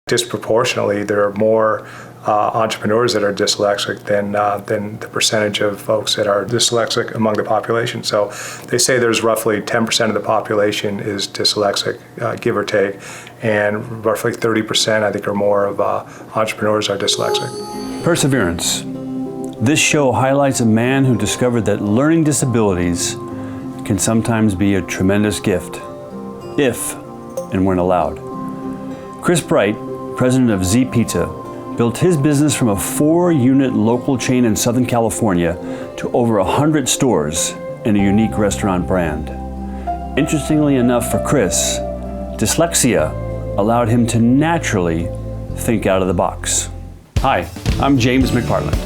Disproportionately, there are more entrepreneurs that are dyslexic than the percentage of folks that are dyslexic among the population. So they say there's roughly 10% of the population is dyslexic, give or take, and roughly 30%, I think, or more of entrepreneurs are dyslexic. Perseverance. This show highlights a man who discovered that learning disabilities can sometimes be a tremendous gift, if and when allowed. Chris Bright, president of ZPizza, built his business from a 4-unit local chain in Southern California to over 100 stores and a unique restaurant brand. Interestingly enough for Chris, dyslexia allowed him to naturally think out of the box. Hi, I'm James McPartland,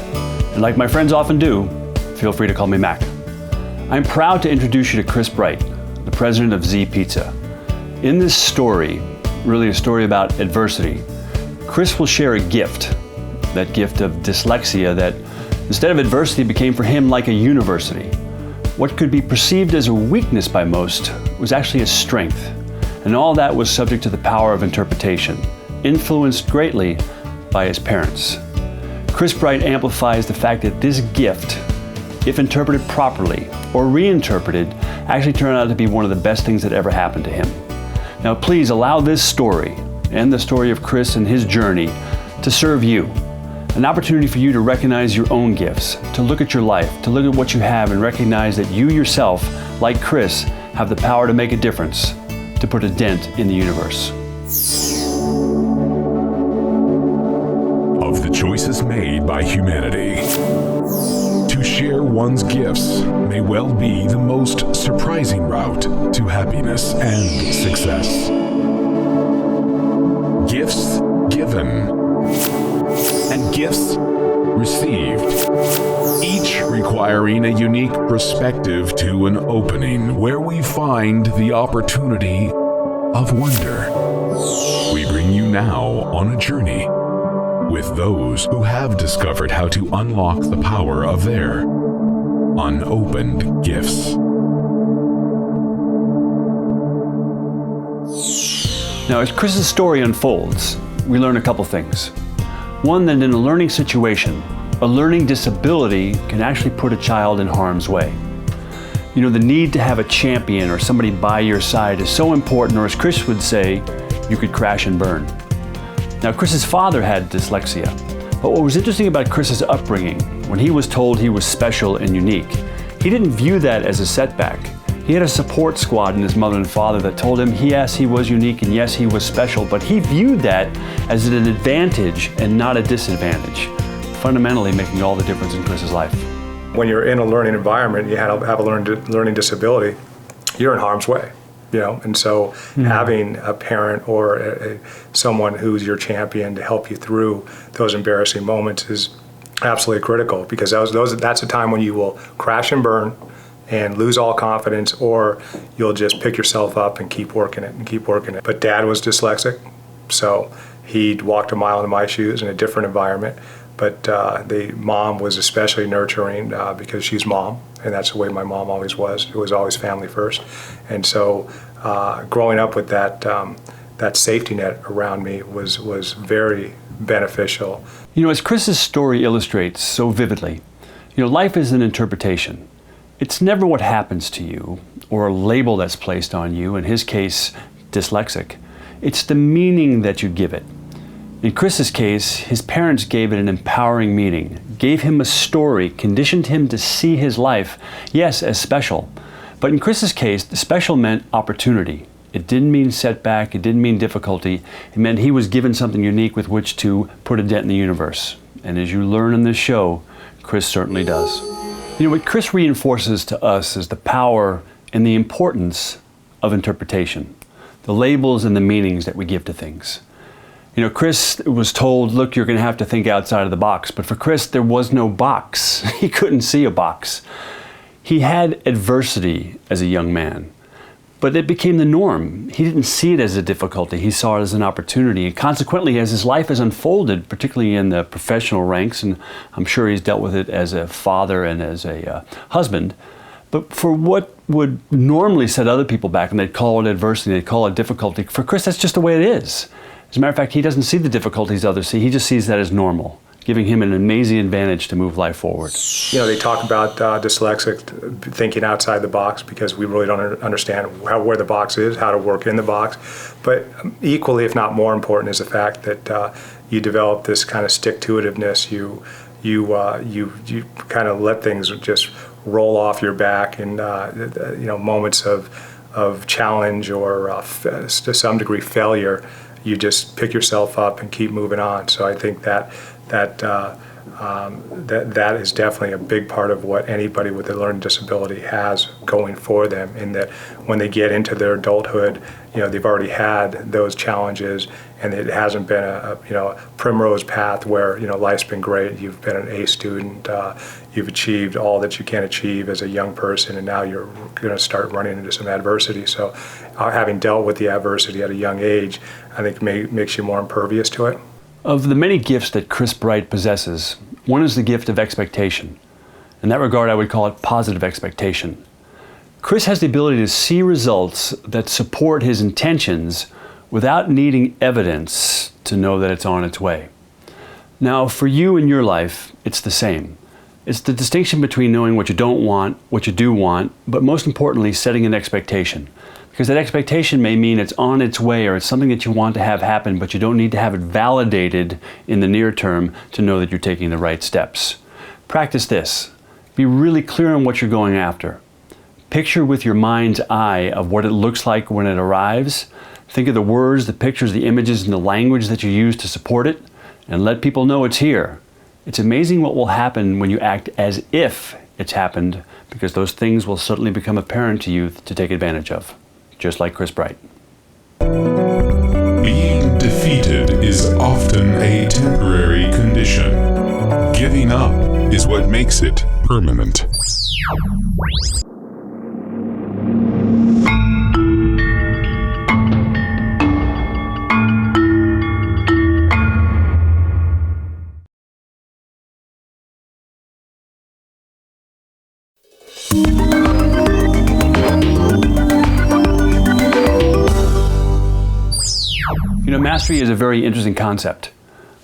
and like my friends often do, feel free to call me Mac. I'm proud to introduce you to Chris Bright, the president of ZPizza. In this story, really a story about adversity, Chris will share a gift, that gift of dyslexia that instead of adversity became for him like a university. What could be perceived as a weakness by most was actually a strength, and all that was subject to the power of interpretation, influenced greatly by his parents. Chris Bright amplifies the fact that this gift, if interpreted properly or reinterpreted, actually turned out to be one of the best things that ever happened to him. Now please allow this story and the story of Chris and his journey to serve you. An opportunity for you to recognize your own gifts, to look at your life, to look at what you have and recognize that you yourself, like Chris, have the power to make a difference, to put a dent in the universe. Of the choices made by humanity, to share one's gifts may well be the most surprising route to happiness and success. Gifts given and gifts received, each requiring a unique perspective to an opening where we find the opportunity of wonder. We bring you now on a journey with those who have discovered how to unlock the power of their unopened gifts. Now, as Chris's story unfolds, we learn a couple things. One, that in a learning situation, a learning disability can actually put a child in harm's way. You know, the need to have a champion or somebody by your side is so important, or as Chris would say, you could crash and burn. Now, Chris's father had dyslexia, but what was interesting about Chris's upbringing, when he was told he was special and unique, he didn't view that as a setback. He had a support squad in his mother and father that told him, yes, he was unique and yes, he was special, but he viewed that as an advantage and not a disadvantage, fundamentally making all the difference in Chris's life. When you're in a learning environment, you have a learning disability, you're in harm's way. You know, and so having a parent or someone who's your champion to help you through those embarrassing moments is absolutely critical, because that's a time when you will crash and burn and lose all confidence, or you'll just pick yourself up and keep working it. But Dad was dyslexic, so he walked a mile in my shoes in a different environment. But the mom was especially nurturing because she's mom, and that's the way my mom always was. It was always family first. And so growing up with that safety net around me was very beneficial. You know, as Chris's story illustrates so vividly, you know, life is an interpretation. It's never what happens to you or a label that's placed on you, in his case, dyslexic. It's the meaning that you give it. In Chris's case, his parents gave it an empowering meaning, gave him a story, conditioned him to see his life, yes, as special. But in Chris's case, the special meant opportunity. It didn't mean setback, it didn't mean difficulty. It meant he was given something unique with which to put a dent in the universe. And as you learn in this show, Chris certainly does. You know, what Chris reinforces to us is the power and the importance of interpretation, the labels and the meanings that we give to things. You know, Chris was told, look, you're going to have to think outside of the box. But for Chris, there was no box. He couldn't see a box. He had adversity as a young man, but it became the norm. He didn't see it as a difficulty. He saw it as an opportunity. And consequently, as his life has unfolded, particularly in the professional ranks, and I'm sure he's dealt with it as a father and as a husband, but for what would normally set other people back, and they'd call it adversity, they'd call it difficulty, for Chris, that's just the way it is. As a matter of fact, he doesn't see the difficulties others see. He just sees that as normal, giving him an amazing advantage to move life forward. You know, they talk about dyslexic thinking outside the box because we really don't understand where the box is, how to work in the box. But equally, if not more important, is the fact that you develop this kind of stick-to-itiveness. You kind of let things just roll off your back in moments of challenge or to some degree failure. You just pick yourself up and keep moving on. So I think that is definitely a big part of what anybody with a learning disability has going for them, in that when they get into their adulthood, they've already had those challenges, and it hasn't been a primrose path where life's been great. You've been an A student, you've achieved all that you can achieve as a young person, and now you're going to start running into some adversity. So having dealt with the adversity at a young age, I think makes you more impervious to it. Of the many gifts that Chris Bright possesses, one is the gift of expectation. In that regard, I would call it positive expectation. Chris has the ability to see results that support his intentions without needing evidence to know that it's on its way. Now, for you in your life, it's the same. It's the distinction between knowing what you don't want, what you do want, but most importantly, setting an expectation. Because that expectation may mean it's on its way, or it's something that you want to have happen, but you don't need to have it validated in the near term to know that you're taking the right steps. Practice this. Be really clear on what you're going after. Picture with your mind's eye of what it looks like when it arrives. Think of the words, the pictures, the images, and the language that you use to support it, and let people know it's here. It's amazing what will happen when you act as if it's happened, because those things will certainly become apparent to you to take advantage of. Just like Chris Bright. Being defeated is often a temporary condition. Giving up is what makes it permanent. Mastery is a very interesting concept.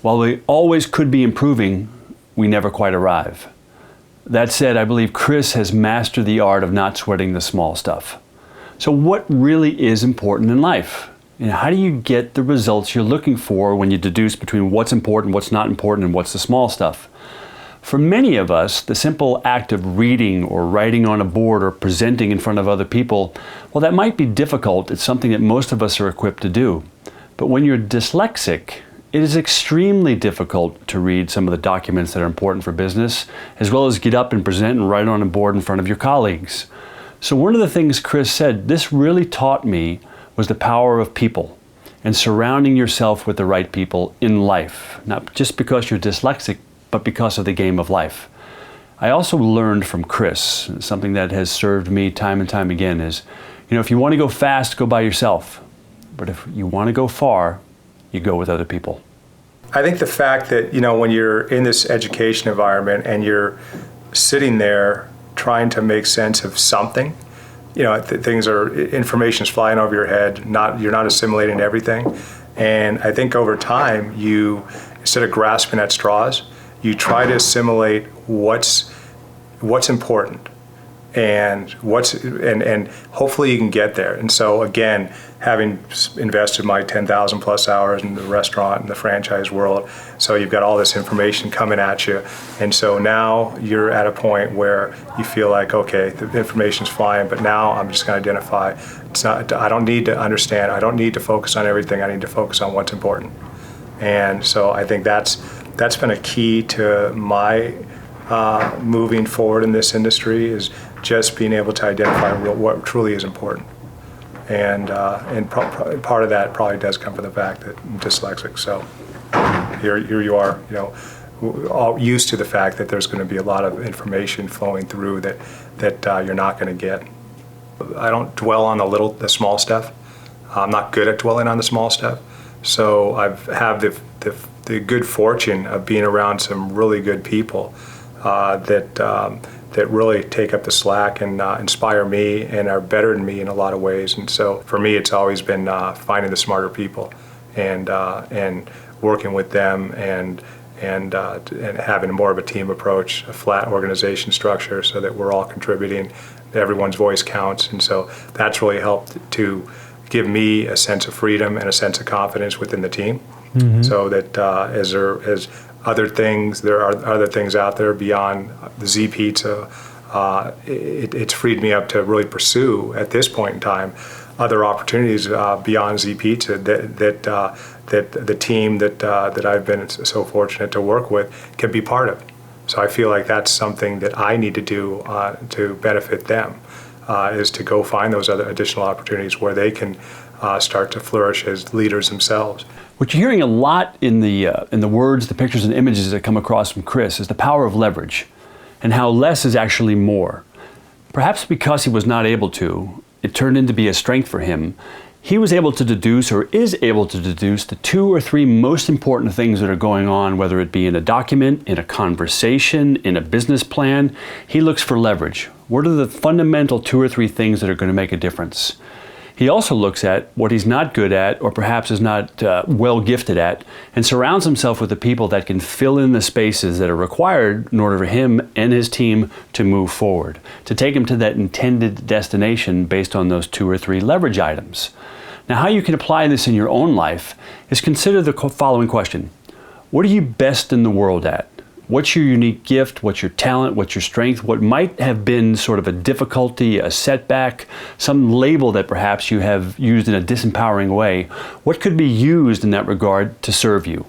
While we always could be improving, we never quite arrive. That said, I believe Chris has mastered the art of not sweating the small stuff. So what really is important in life? How do you get the results you're looking for when you deduce between what's important, what's not important, and what's the small stuff? For many of us, the simple act of reading or writing on a board or presenting in front of other people, well, that might be difficult. It's something that most of us are equipped to do. But when you're dyslexic, it is extremely difficult to read some of the documents that are important for business, as well as get up and present and write on a board in front of your colleagues. So one of the things Chris said, this really taught me, was the power of people and surrounding yourself with the right people in life, not just because you're dyslexic, but because of the game of life. I also learned from Chris, something that has served me time and time again, is, if you want to go fast, go by yourself. But if you want to go far, you go with other people. I think the fact that, when you're in this education environment and you're sitting there trying to make sense of something, information's flying over your head, you're not assimilating everything. And I think over time, instead of grasping at straws, you try to assimilate what's important and hopefully you can get there. And so again, having invested my 10,000 plus hours in the restaurant and the franchise world, so you've got all this information coming at you, and so now you're at a point where you feel like, okay, the information's flying, but now I'm just going to identify. I don't need to understand. I don't need to focus on everything. I need to focus on what's important. And so I think that's been a key to my moving forward in this industry, is just being able to identify what truly is important. And part of that probably does come from the fact that I'm dyslexic. So here you are, all used to the fact that there's going to be a lot of information flowing through that you're not going to get. I don't dwell on the small stuff. I'm not good at dwelling on the small stuff. So I've had the good fortune of being around some really good people that really take up the slack and inspire me and are better than me in a lot of ways. And so for me, it's always been finding the smarter people and working with them and having more of a team approach, a flat organization structure, so that we're all contributing. Everyone's voice counts, and so that's really helped to give me a sense of freedom and a sense of confidence within the team. So that as other things, there are other things out there beyond the ZPizza. It's freed me up to really pursue at this point in time other opportunities beyond ZPizza that the team that I've been so fortunate to work with can be part of. So I feel like that's something that I need to do to benefit them, is to go find those other additional opportunities where they can start to flourish as leaders themselves. What you're hearing a lot in the words, the pictures, and images that come across from Chris is the power of leverage, and how less is actually more. Perhaps because he was not able to, it turned into be a strength for him. He was able to deduce, or is able to deduce, the 2 or 3 most important things that are going on, whether it be in a document, in a conversation, in a business plan. He looks for leverage. What are the fundamental 2 or 3 things that are going to make a difference? He also looks at what he's not good at, or perhaps is not well gifted at, and surrounds himself with the people that can fill in the spaces that are required in order for him and his team to move forward, to take him to that intended destination based on those 2 or 3 leverage items. Now, how you can apply this in your own life is consider the following question. What are you best in the world at? What's your unique gift? What's your talent? What's your strength? What might have been sort of a difficulty, a setback, some label that perhaps you have used in a disempowering way? What could be used in that regard to serve you?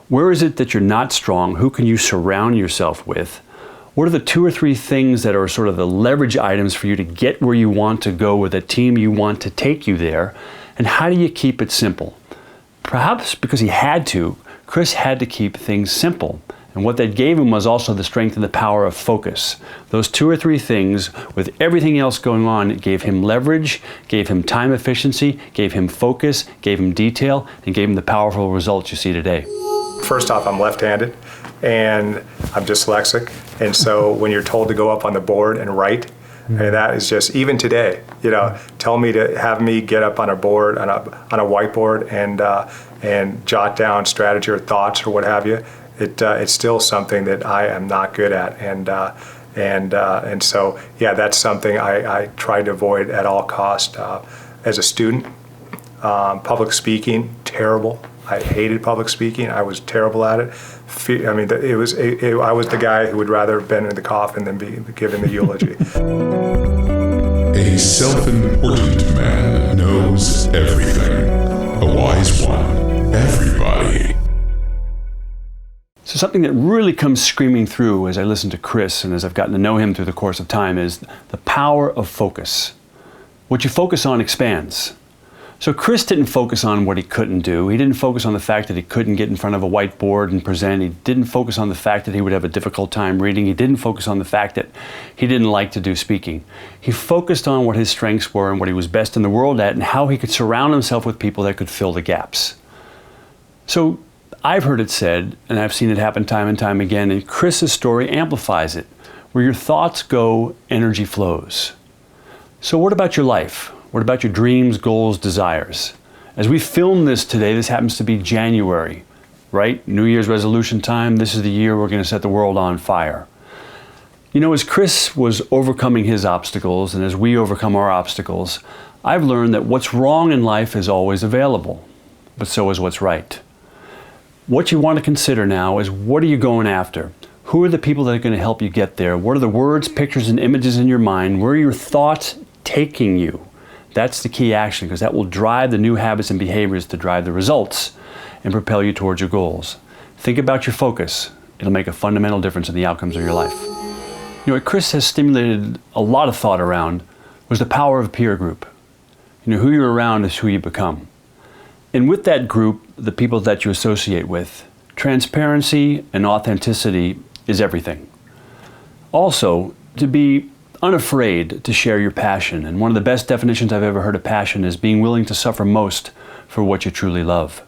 Where is it that you're not strong? Who can you surround yourself with? What are the 2 or 3 things that are sort of the leverage items for you to get where you want to go with a team you want to take you there? And how do you keep it simple? Perhaps because he had to, Chris had to keep things simple. And what that gave him was also the strength and the power of focus. Those 2 or 3 things, with everything else going on, it gave him leverage, gave him time efficiency, gave him focus, gave him detail, and gave him the powerful results you see today. First off, I'm left-handed and I'm dyslexic. And so when you're told to go up on the board and write, and that is just, even today, tell me to have me get up on a board, on a whiteboard and jot down strategy or thoughts or what have you. It's still something that I am not good at, and so that's something I try to avoid at all costs. As a student, public speaking, terrible. I hated public speaking. I was terrible at it. I mean, I was the guy who would rather have been in the coffin than be giving the eulogy. A self-important man knows everything. A wise one, everybody. So something that really comes screaming through as I listen to Chris and as I've gotten to know him through the course of time is the power of focus. What you focus on expands. So Chris didn't focus on what he couldn't do. He didn't focus on the fact that he couldn't get in front of a whiteboard and present. He didn't focus on the fact that he would have a difficult time reading. He didn't focus on the fact that he didn't like to do speaking. He focused on what his strengths were and what he was best in the world at and how he could surround himself with people that could fill the gaps. So I've heard it said, and I've seen it happen time and time again, and Chris's story amplifies it. Where your thoughts go, energy flows. So what about your life? What about your dreams, goals, desires? As we film this today, this happens to be January, right? New Year's resolution time. This is the year we're going to set the world on fire. As Chris was overcoming his obstacles, and as we overcome our obstacles, I've learned that what's wrong in life is always available, but so is what's right. What you want to consider now is, what are you going after? Who are the people that are going to help you get there? What are the words, pictures, and images in your mind? Where are your thoughts taking you? That's the key action, because that will drive the new habits and behaviors to drive the results and propel you towards your goals. Think about your focus. It'll make a fundamental difference in the outcomes of your life. What Chris has stimulated a lot of thought around was the power of a peer group. Who you're around is who you become. And with that group, the people that you associate with, transparency and authenticity is everything. Also, to be unafraid to share your passion. And one of the best definitions I've ever heard of passion is being willing to suffer most for what you truly love.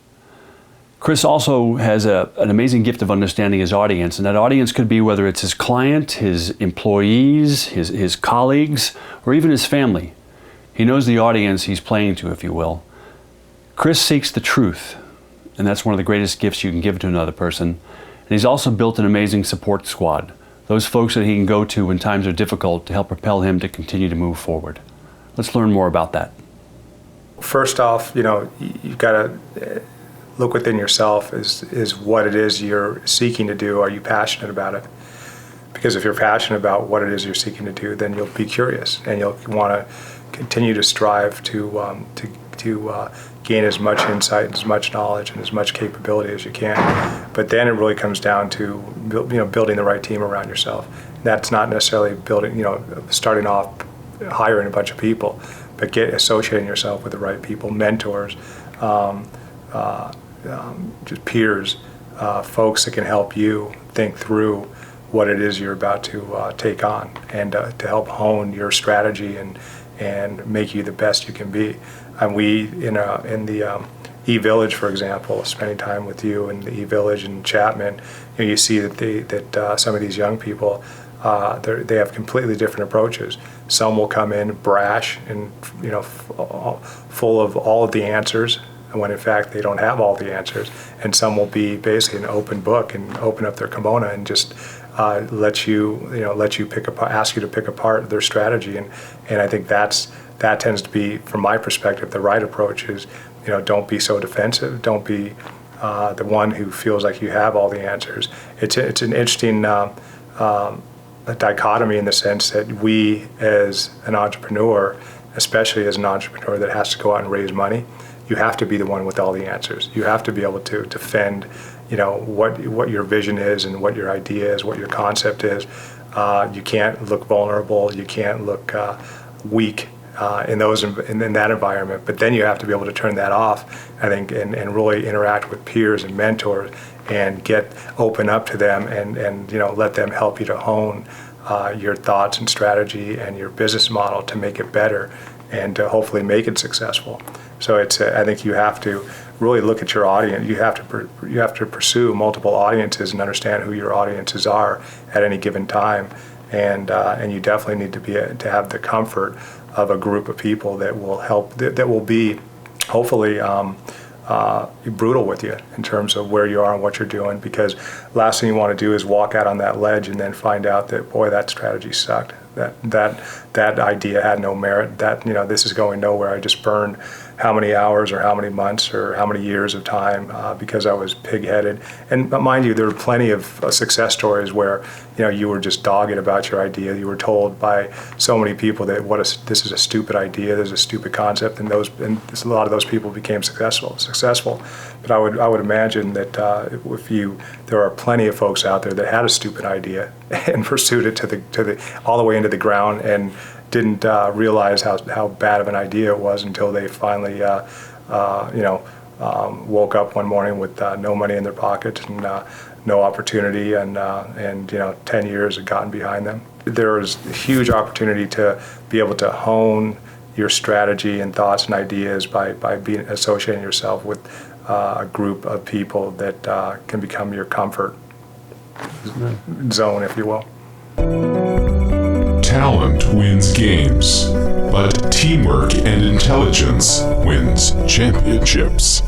Chris also has an amazing gift of understanding his audience, and that audience could be whether it's his client, his employees, his colleagues, or even his family. He knows the audience he's playing to, if you will. Chris seeks the truth, and that's one of the greatest gifts you can give to another person. And he's also built an amazing support squad, those folks that he can go to when times are difficult to help propel him to continue to move forward. Let's learn more about that. First off, you've got to look within yourself is what it is you're seeking to do. Are you passionate about it? Because if you're passionate about what it is you're seeking to do, then you'll be curious and you'll want to continue to strive to gain as much insight, and as much knowledge, and as much capability as you can. But then it really comes down to building the right team around yourself. That's not necessarily starting off hiring a bunch of people, but associating yourself with the right people, mentors, just peers, folks that can help you think through what it is you're about to take on, and to help hone your strategy and make you the best you can be. And we in the E-Village, for example, spending time with you in the E-Village in Chapman, you see that some of these young people, they have completely different approaches. Some will come in brash and full of all of the answers, when in fact they don't have all the answers. And some will be basically an open book and open up their kimono and just ask you to pick apart their strategy. And I think that tends to be, from my perspective, the right approach is, don't be so defensive. Don't be the one who feels like you have all the answers. It's an interesting a dichotomy in the sense that we, as an entrepreneur, especially as an entrepreneur that has to go out and raise money, you have to be the one with all the answers. You have to be able to defend, what your vision is and what your idea is, what your concept is. You can't look vulnerable. You can't look weak in that environment. But then you have to be able to turn that off, I think, and really interact with peers and mentors and open up to them and let them help you to hone your thoughts and strategy and your business model to make it better and to hopefully make it successful. So I think you have to really look at your audience. You have to pursue multiple audiences and understand who your audiences are at any given time, and you definitely need to have the comfort of a group of people that will help, that will be hopefully brutal with you in terms of where you are and what you're doing, because last thing you want to do is walk out on that ledge and then find out that, boy, that strategy sucked. That idea had no merit. This is going nowhere. I just burned how many hours or how many months or how many years of time because I was pig-headed. And mind you, there were plenty of success stories where you were just dogged about your idea. You were told by so many people that this is a stupid idea, this is a stupid concept, and a lot of those people became successful. But I would imagine that there are plenty of folks out there that had a stupid idea and pursued it to the all the way into the ground and didn't realize how bad of an idea it was until they finally woke up one morning with no money in their pocket and no opportunity, and 10 years had gotten behind them. There is a huge opportunity to be able to hone your strategy and thoughts and ideas by associating yourself with a group of people that can become your comfort zone, if you will. Talent wins games, but teamwork and intelligence wins championships.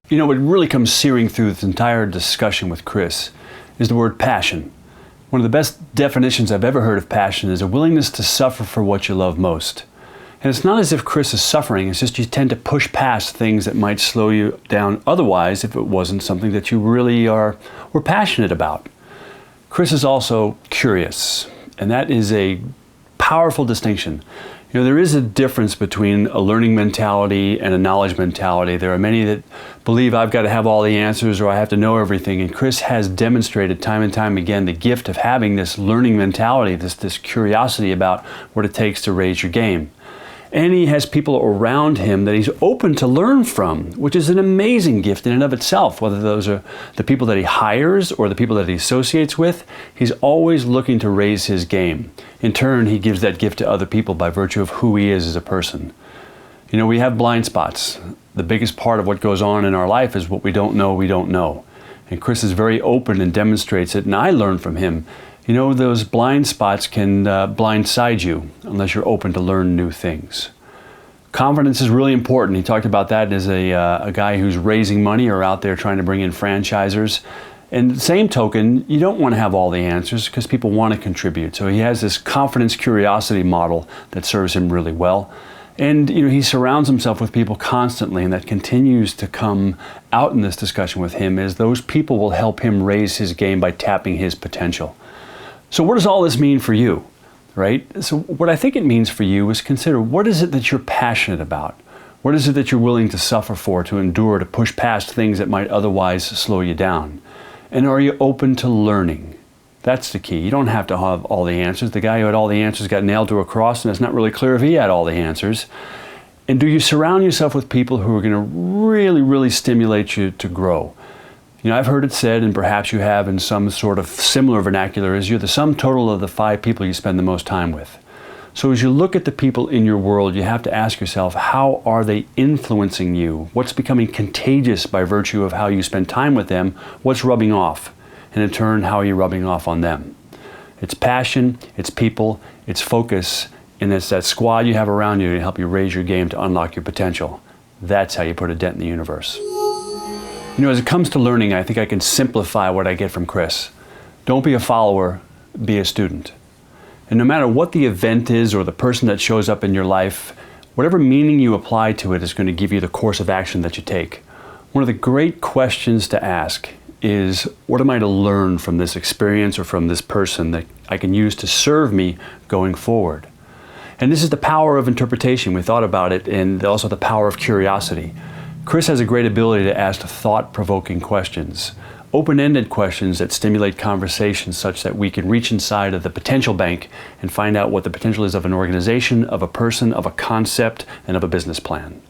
What really comes searing through this entire discussion with Chris is the word passion. One of the best definitions I've ever heard of passion is a willingness to suffer for what you love most. And it's not as if Chris is suffering, it's just you tend to push past things that might slow you down otherwise if it wasn't something that you really were passionate about. Chris is also curious, and that is a powerful distinction. There is a difference between a learning mentality and a knowledge mentality. There are many that believe I've got to have all the answers or I have to know everything, and Chris has demonstrated time and time again the gift of having this learning mentality, this curiosity about what it takes to raise your game. And he has people around him that he's open to learn from, which is an amazing gift in and of itself. Whether those are the people that he hires or the people that he associates with, he's always looking to raise his game. In turn, he gives that gift to other people by virtue of who he is as a person. We have blind spots. The biggest part of what goes on in our life is what we don't know. And Chris is very open and demonstrates it, and I learn from him. Those blind spots can blindside you unless you're open to learn new things. Confidence is really important. He talked about that as a guy who's raising money or out there trying to bring in franchisers. And same token, you don't want to have all the answers because people want to contribute. So he has this confidence curiosity model that serves him really well. And he surrounds himself with people constantly, and that continues to come out in this discussion with him as those people will help him raise his game by tapping his potential. So what does all this mean for you, right? So what I think it means for you is consider, what is it that you're passionate about? What is it that you're willing to suffer for, to endure, to push past things that might otherwise slow you down? And are you open to learning? That's the key. You don't have to have all the answers. The guy who had all the answers got nailed to a cross, and it's not really clear if he had all the answers. And do you surround yourself with people who are going to really, really stimulate you to grow? I've heard it said, and perhaps you have in some sort of similar vernacular, is you're the sum total of the 5 people you spend the most time with. So as you look at the people in your world, you have to ask yourself, how are they influencing you? What's becoming contagious by virtue of how you spend time with them? What's rubbing off? And in turn, how are you rubbing off on them? It's passion, it's people, it's focus, and it's that squad you have around you to help you raise your game to unlock your potential. That's how you put a dent in the universe. As it comes to learning, I think I can simplify what I get from Chris. Don't be a follower, be a student. And no matter what the event is or the person that shows up in your life, whatever meaning you apply to it is going to give you the course of action that you take. One of the great questions to ask is, what am I to learn from this experience or from this person that I can use to serve me going forward? And this is the power of interpretation. We thought about it, and also the power of curiosity. Chris has a great ability to ask thought-provoking questions, open-ended questions that stimulate conversations such that we can reach inside of the potential bank and find out what the potential is of an organization, of a person, of a concept, and of a business plan.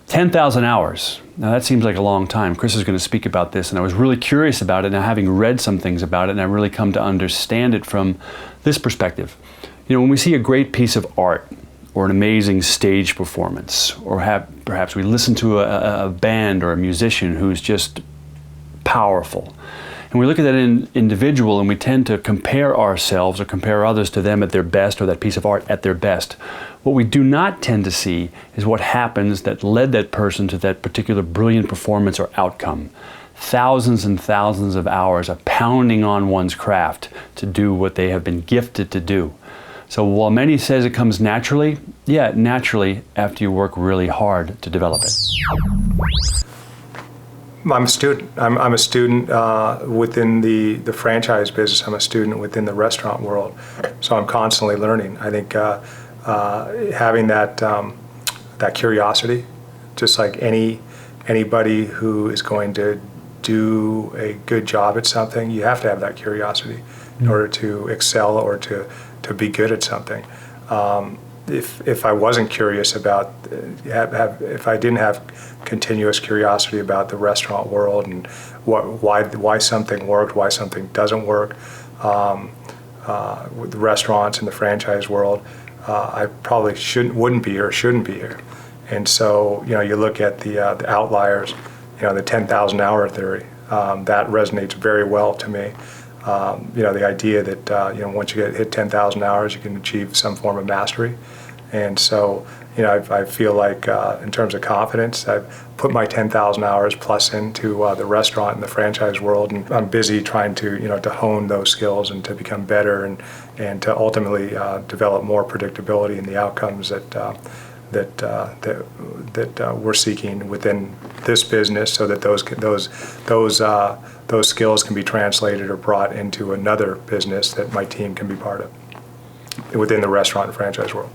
10,000 hours. Now that seems like a long time. Chris is going to speak about this, and I was really curious about it. Now, having read some things about it, and I really come to understand it from this perspective. When we see a great piece of art or an amazing stage performance, or perhaps we listen to a band or a musician who's just powerful, and we look at that individual and we tend to compare ourselves or compare others to them at their best, or that piece of art at their best. What we do not tend to see is what happens that led that person to that particular brilliant performance or outcome. Thousands and thousands of hours of pounding on one's craft to do what they have been gifted to do. So while many says it comes naturally, yeah, naturally after you work really hard to develop it. I'm a student. I'm a student within the franchise business. I'm a student within the restaurant world. So I'm constantly learning. I think having that curiosity, just like anybody who is going to do a good job at something, you have to have that curiosity in order to excel or to be good at something. If I wasn't curious about, if I didn't have continuous curiosity about the restaurant world and why something worked, why something doesn't work, with the restaurants and the franchise world, I probably wouldn't be here or shouldn't be here. And so, you look at the outliers, the 10,000 hour theory, that resonates very well to me. The idea that, once you hit 10,000 hours, you can achieve some form of mastery. And so, I feel like in terms of confidence, I've put my 10,000 hours plus into the restaurant and the franchise world, and I'm busy trying to, to hone those skills and to become better and to ultimately develop more predictability in the outcomes that we're seeking within this business, so that those skills can be translated or brought into another business that my team can be part of within the restaurant and franchise world.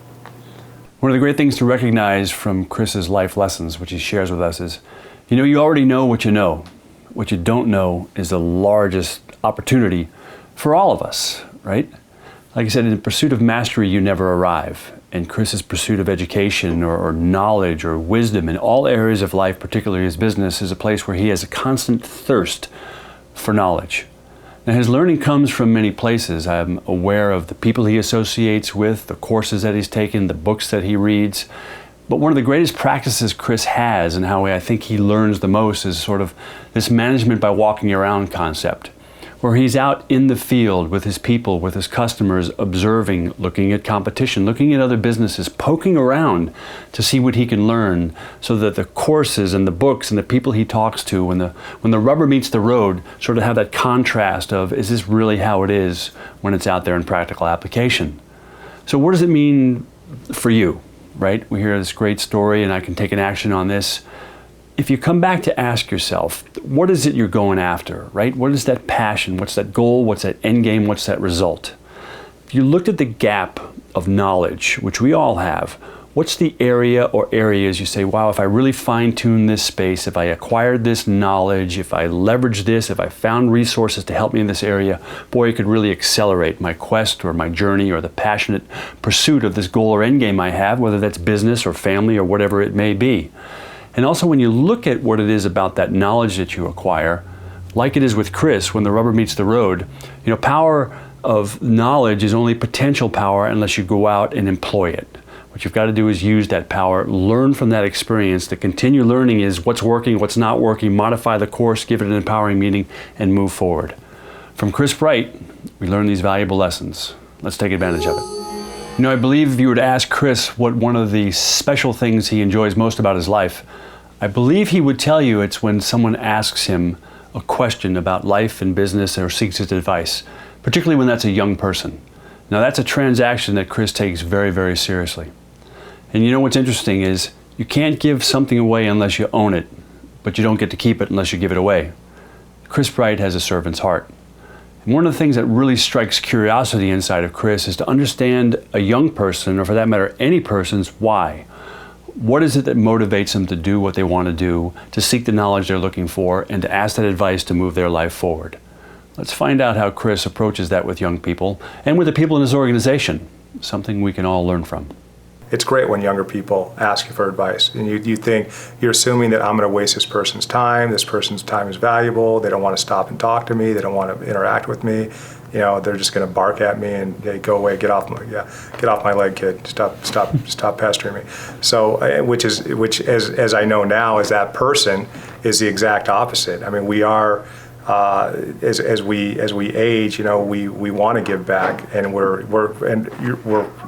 One of the great things to recognize from Chris's life lessons, which he shares with us, is, you already know what you know. What you don't know is the largest opportunity for all of us, right? Like I said, in the pursuit of mastery, you never arrive. And Chris's pursuit of education or knowledge or wisdom in all areas of life, particularly his business, is a place where he has a constant thirst for knowledge. Now, his learning comes from many places. I'm aware of the people he associates with, the courses that he's taken, the books that he reads. But one of the greatest practices Chris has, and how I think he learns the most, is sort of this management by walking around concept, where he's out in the field with his people, with his customers, observing, looking at competition, looking at other businesses, poking around to see what he can learn, so that the courses and the books and the people he talks to, when the rubber meets the road, sort of have that contrast of, is this really how it is when it's out there in practical application? So what does it mean for you, right? We hear this great story and I can take an action on this. If you come back to ask yourself, what is it you're going after, right? What is that passion? What's that goal? What's that end game? What's that result? If you looked at the gap of knowledge, which we all have, what's the area or areas you say, wow, if I really fine-tune this space, if I acquired this knowledge, if I leveraged this, if I found resources to help me in this area, boy, it could really accelerate my quest or my journey or the passionate pursuit of this goal or end game I have, whether that's business or family or whatever it may be. And also when you look at what it is about that knowledge that you acquire, like it is with Chris, when the rubber meets the road, power of knowledge is only potential power unless you go out and employ it. What you've got to do is use that power, learn from that experience. The continue learning is what's working, what's not working, modify the course, give it an empowering meaning, and move forward. From Chris Bright, we learn these valuable lessons. Let's take advantage of it. I believe if you were to ask Chris what one of the special things he enjoys most about his life, I believe he would tell you it's when someone asks him a question about life and business or seeks his advice, particularly when that's a young person. Now that's a transaction that Chris takes very, very seriously. And what's interesting is you can't give something away unless you own it, but you don't get to keep it unless you give it away. Chris Bright has a servant's heart. And one of the things that really strikes curiosity inside of Chris is to understand a young person, or for that matter, any person's why. What is it that motivates them to do what they want to do, to seek the knowledge they're looking for, and to ask that advice to move their life forward? Let's find out how Chris approaches that with young people and with the people in his organization, something we can all learn from. It's great when younger people ask you for advice, and you think, you're assuming that I'm going to waste this person's time is valuable, they don't want to stop and talk to me, they don't want to interact with me, they're just going to bark at me and they go away, get off my leg, kid, stop pestering me. So, which as I know now, as that person is the exact opposite. I mean, we are, as we age, we want to give back, and we're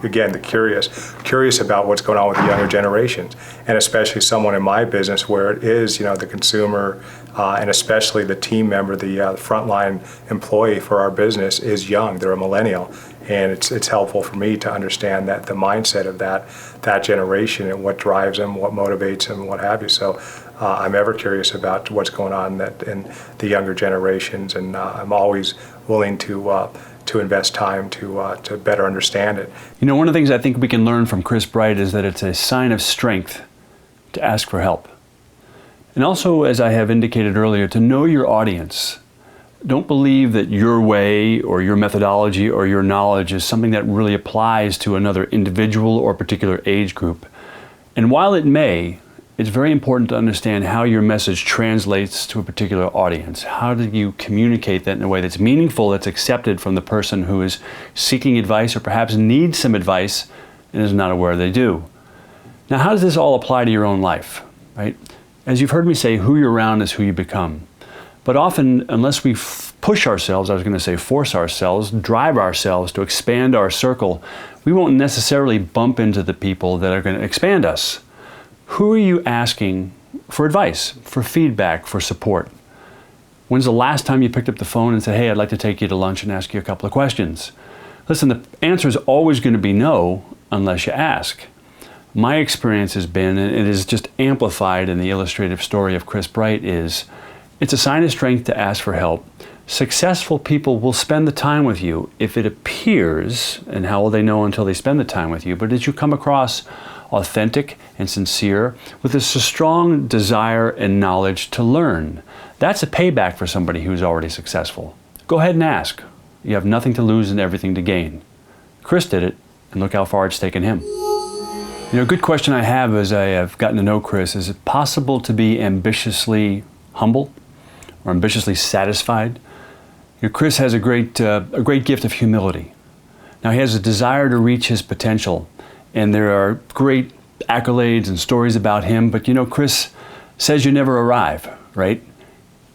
again curious about what's going on with the younger generations, and especially someone in my business where it is the consumer and especially the team member, the frontline employee for our business is young. They're a millennial, and it's helpful for me to understand that the mindset of that generation and what drives them, what motivates them, what have you. So I'm ever curious about what's going on in the younger generations, and I'm always willing to invest time to better understand it. One of the things I think we can learn from Chris Bright is that it's a sign of strength to ask for help. And also, as I have indicated earlier, to know your audience. Don't believe that your way or your methodology or your knowledge is something that really applies to another individual or particular age group. And while it may, it's very important to understand how your message translates to a particular audience. How do you communicate that in a way that's meaningful, that's accepted from the person who is seeking advice or perhaps needs some advice and is not aware they do? Now, how does this all apply to your own life, right? As you've heard me say, who you're around is who you become. But often, unless we push ourselves, force ourselves, drive ourselves to expand our circle, we won't necessarily bump into the people that are going to expand us. Who are you asking for advice, for feedback, for support? When's the last time you picked up the phone and said, hey, I'd like to take you to lunch and ask you a couple of questions? Listen, the answer is always going to be no unless you ask. My experience has been, and it is just amplified in the illustrative story of Chris Bright, is it's a sign of strength to ask for help. Successful people will spend the time with you if it appears, and how will they know until they spend the time with you, but as you come across authentic and sincere with a strong desire and knowledge to learn. That's a payback for somebody who's already successful. Go ahead and ask. You have nothing to lose and everything to gain. Chris did it, and look how far it's taken him. A good question I have as I have gotten to know Chris, is it possible to be ambitiously humble or ambitiously satisfied? Chris has a great gift of humility. Now, he has a desire to reach his potential, and there are great accolades and stories about him, but Chris says you never arrive, right?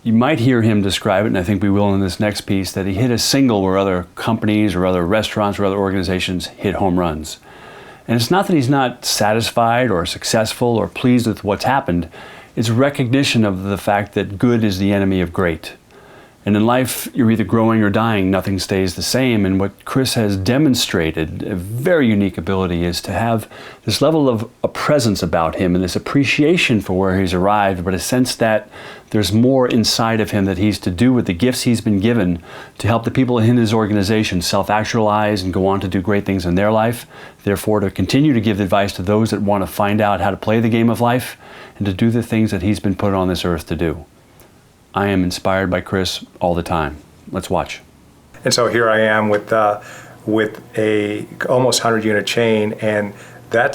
You might hear him describe it, and I think we will in this next piece, that he hit a single where other companies or other restaurants or other organizations hit home runs. And it's not that he's not satisfied or successful or pleased with what's happened. It's recognition of the fact that good is the enemy of great. And in life, you're either growing or dying. Nothing stays the same. And what Chris has demonstrated, a very unique ability, is to have this level of a presence about him and this appreciation for where he's arrived, but a sense that there's more inside of him that he's to do with the gifts he's been given to help the people in his organization self-actualize and go on to do great things in their life. Therefore, to continue to give advice to those that want to find out how to play the game of life and to do the things that he's been put on this earth to do. I am inspired by Chris all the time. Let's watch. And so here I am with a almost 100-unit chain, and that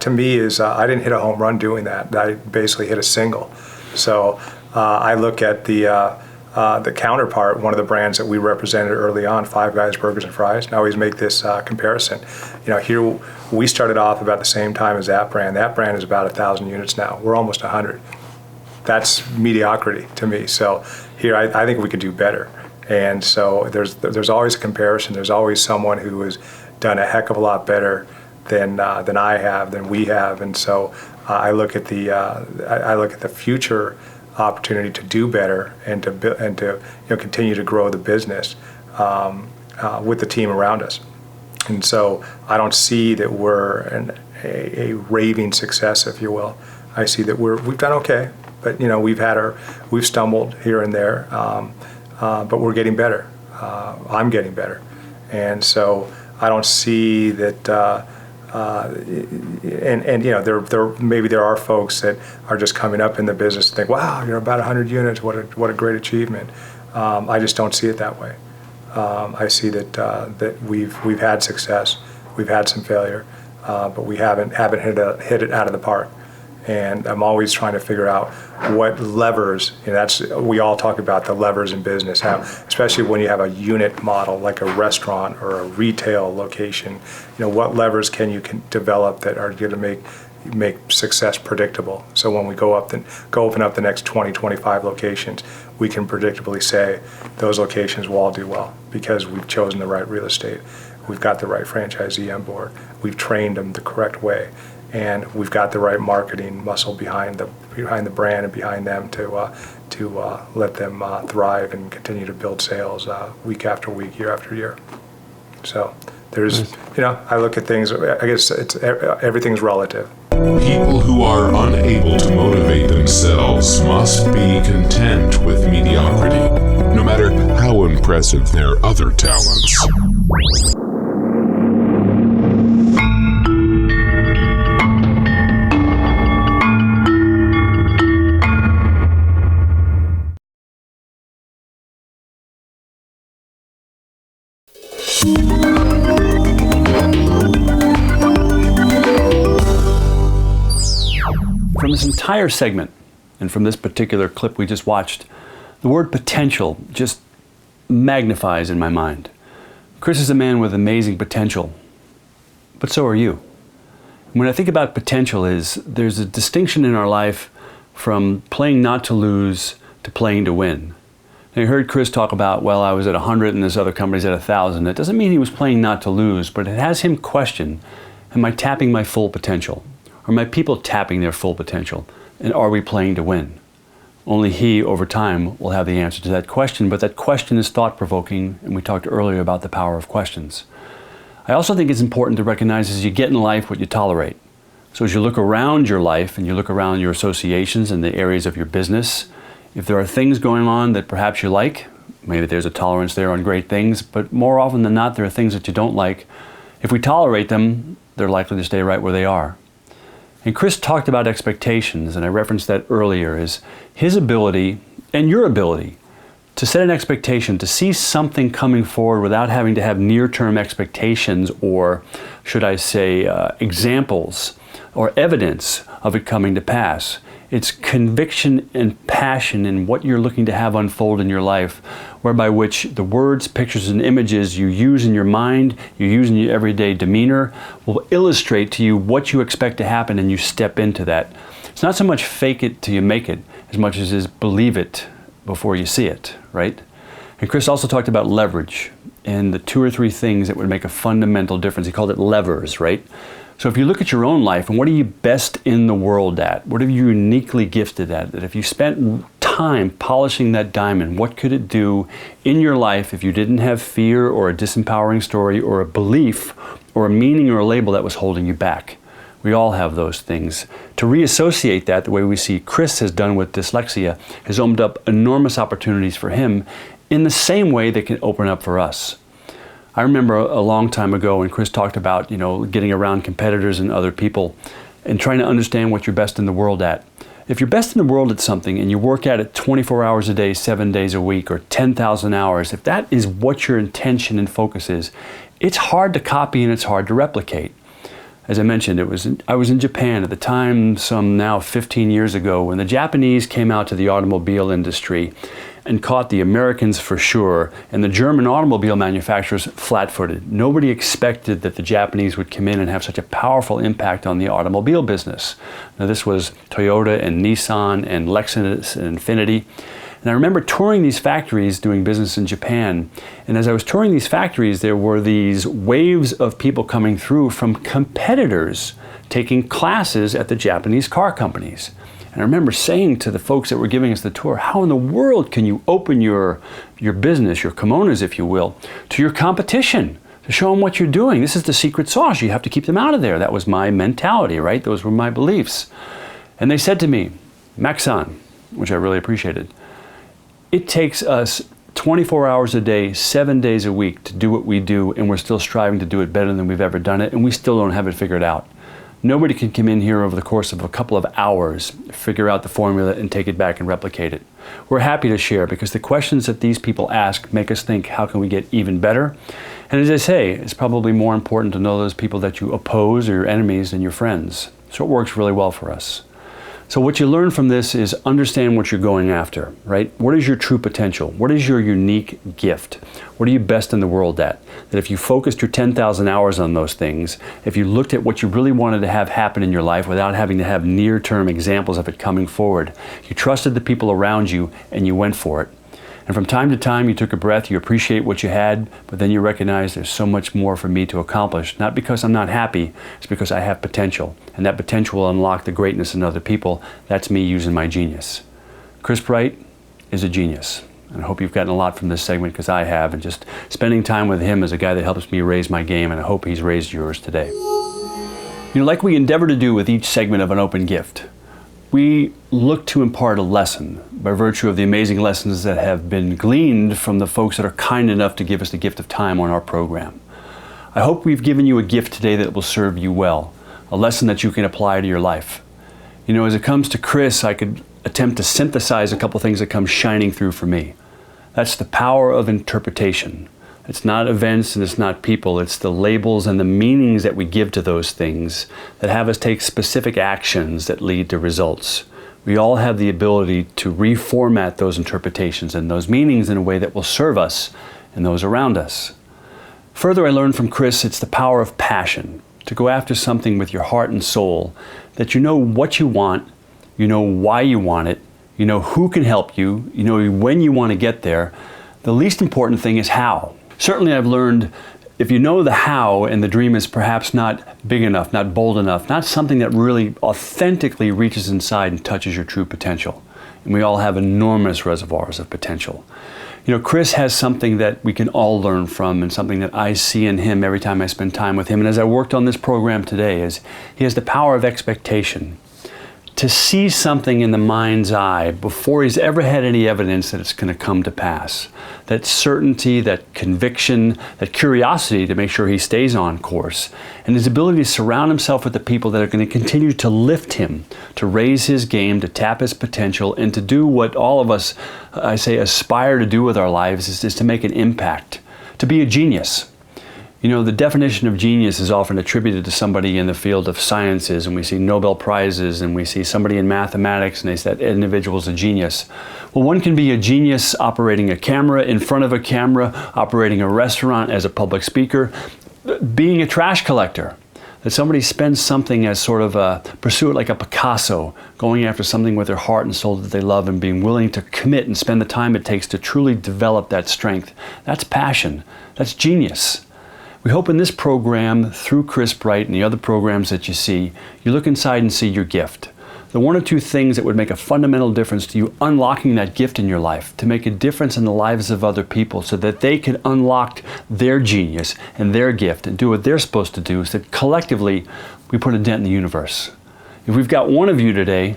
to me is I didn't hit a home run doing that. I basically hit a single. So I look at the counterpart, one of the brands that we represented early on, Five Guys Burgers and Fries. And I always make this comparison. Here we started off about the same time as that brand. That brand is about 1,000 units now. We're almost 100. That's mediocrity to me. So here, I think we could do better. And so there's always a comparison. There's always someone who has done a heck of a lot better than I have, than we have. And so I look at the future opportunity to do better and to continue to grow the business with the team around us. And so I don't see that we're a raving success, if you will. I see that we've done okay. But we've stumbled here and there, but we're getting better. I'm getting better, and so I don't see that. Maybe there are folks that are just coming up in the business and think, "Wow, you're about 100 units. What a great achievement." I just don't see it that way. I see that we've had success, we've had some failure, but we haven't hit it out of the park. And I'm always trying to figure out what levers, we all talk about the levers in business, how, especially when you have a unit model like a restaurant or a retail location, what levers can you develop that are going to make success predictable. So when we go open up the next 20, 25 locations, we can predictably say those locations will all do well because we've chosen the right real estate. We've got the right franchisee on board. We've trained them the correct way. And we've got the right marketing muscle behind the brand and behind them to let them thrive and continue to build sales week after week, year after year. So there's, I look at things. I guess everything's relative. People who are unable to motivate themselves must be content with mediocrity, no matter how impressive their other talents. From this entire segment, and from this particular clip we just watched, the word potential just magnifies in my mind. Chris is a man with amazing potential, but so are you. When I think about potential, there's a distinction in our life from playing not to lose to playing to win. Now, you heard Chris talk about, well, I was at 100 and this other company's at 1,000. That doesn't mean he was playing not to lose, but it has him question, am I tapping my full potential? Are my people tapping their full potential? And are we playing to win? Only he, over time, will have the answer to that question, but that question is thought-provoking, and we talked earlier about the power of questions. I also think it's important to recognize as you get in life what you tolerate. So as you look around your life and you look around your associations and the areas of your business, if there are things going on that perhaps you like, maybe there's a tolerance there on great things, but more often than not, there are things that you don't like. If we tolerate them, they're likely to stay right where they are. And Chris talked about expectations, and I referenced that earlier, is his ability and your ability to set an expectation, to see something coming forward without having to have near-term expectations or, should I say, examples or evidence of it coming to pass. It's conviction and passion in what you're looking to have unfold in your life, whereby which the words, pictures, and images you use in your mind, you use in your everyday demeanor, will illustrate to you what you expect to happen, and you step into that. It's not so much fake it till you make it, as much as is believe it before you see it, right? And Chris also talked about leverage and the 2 or 3 things that would make a fundamental difference. He called it levers, right? So if you look at your own life and what are you best in the world at? What are you uniquely gifted at? That if you spent time polishing that diamond, what could it do in your life if you didn't have fear or a disempowering story or a belief or a meaning or a label that was holding you back? We all have those things. To reassociate that the way we see Chris has done with dyslexia has opened up enormous opportunities for him in the same way they can open up for us. I remember a long time ago when Chris talked about, getting around competitors and other people and trying to understand what you're best in the world at. If you're best in the world at something and you work at it 24 hours a day, 7 days a week, or 10,000 hours, if that is what your intention and focus is, it's hard to copy and it's hard to replicate. As I mentioned, I was in Japan at the time, some now 15 years ago, when the Japanese came out to the automobile industry and caught the Americans for sure, and the German automobile manufacturers flat-footed. Nobody expected that the Japanese would come in and have such a powerful impact on the automobile business. Now this was Toyota and Nissan and Lexus and Infiniti. And I remember touring these factories doing business in Japan. And as I was touring these factories, there were these waves of people coming through from competitors taking classes at the Japanese car companies. And I remember saying to the folks that were giving us the tour, how in the world can you open your business, your kimonos, if you will, to your competition, to show them what you're doing? This is the secret sauce. You have to keep them out of there. That was my mentality, right? Those were my beliefs. And they said to me, Max-san, which I really appreciated, it takes us 24 hours a day, 7 days a week to do what we do, and we're still striving to do it better than we've ever done it, and we still don't have it figured out. Nobody can come in here over the course of a couple of hours, figure out the formula and take it back and replicate it. We're happy to share because the questions that these people ask make us think, how can we get even better? And as I say, it's probably more important to know those people that you oppose or your enemies than your friends. So it works really well for us. So what you learn from this is understand what you're going after, right? What is your true potential? What is your unique gift? What are you best in the world at? That if you focused your 10,000 hours on those things, if you looked at what you really wanted to have happen in your life without having to have near-term examples of it coming forward, you trusted the people around you and you went for it. And from time to time, you took a breath, you appreciate what you had, but then you recognize there's so much more for me to accomplish. Not because I'm not happy, it's because I have potential. And that potential will unlock the greatness in other people. That's me using my genius. Chris Bright is a genius. And I hope you've gotten a lot from this segment because I have. And just spending time with him is a guy that helps me raise my game, and I hope he's raised yours today. Like we endeavor to do with each segment of An Open Gift, we look to impart a lesson by virtue of the amazing lessons that have been gleaned from the folks that are kind enough to give us the gift of time on our program. I hope we've given you a gift today that will serve you well, a lesson that you can apply to your life. As it comes to Chris, I could attempt to synthesize a couple things that come shining through for me. That's the power of interpretation. It's not events and it's not people, it's the labels and the meanings that we give to those things that have us take specific actions that lead to results. We all have the ability to reformat those interpretations and those meanings in a way that will serve us and those around us. Further, I learned from Chris, it's the power of passion, to go after something with your heart and soul, that you know what you want, you know why you want it, you know who can help you, you know when you want to get there. The least important thing is how. Certainly I've learned if you know the how and the dream is perhaps not big enough, not bold enough, not something that really authentically reaches inside and touches your true potential. And we all have enormous reservoirs of potential. Chris has something that we can all learn from and something that I see in him every time I spend time with him. And as I worked on this program today, is he has the power of expectation. To see something in the mind's eye before he's ever had any evidence that it's going to come to pass. That certainty, that conviction, that curiosity to make sure he stays on course. And his ability to surround himself with the people that are going to continue to lift him, to raise his game, to tap his potential, and to do what all of us, I say, aspire to do with our lives is to make an impact, to be a genius. The definition of genius is often attributed to somebody in the field of sciences, and we see Nobel Prizes, and we see somebody in mathematics, and they say that individual's a genius. Well, one can be a genius operating a camera, in front of a camera, operating a restaurant as a public speaker, being a trash collector. that somebody spends something as sort of a pursue it like a Picasso, going after something with their heart and soul that they love and being willing to commit and spend the time it takes to truly develop that strength. That's passion. That's genius. We hope in this program, through Chris Bright and the other programs that you see, you look inside and see your gift. The one or two things that would make a fundamental difference to you unlocking that gift in your life, to make a difference in the lives of other people so that they can unlock their genius and their gift and do what they're supposed to do, so that collectively we put a dent in the universe. If we've got one of you today,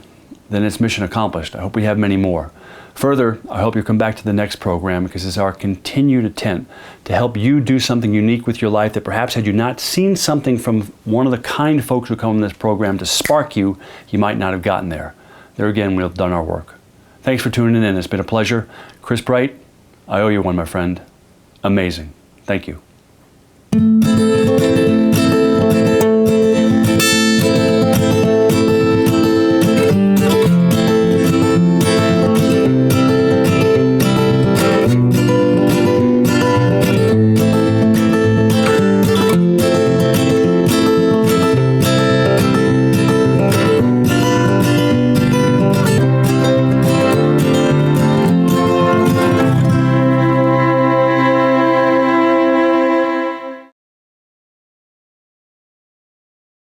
then it's mission accomplished. I hope we have many more. Further, I hope you'll come back to the next program, because it's our continued attempt to help you do something unique with your life that perhaps had you not seen something from one of the kind folks who come in this program to spark you, you might not have gotten there. There again, we've done our work. Thanks for tuning in. It's been a pleasure. Chris Bright, I owe you one, my friend. Amazing. Thank you.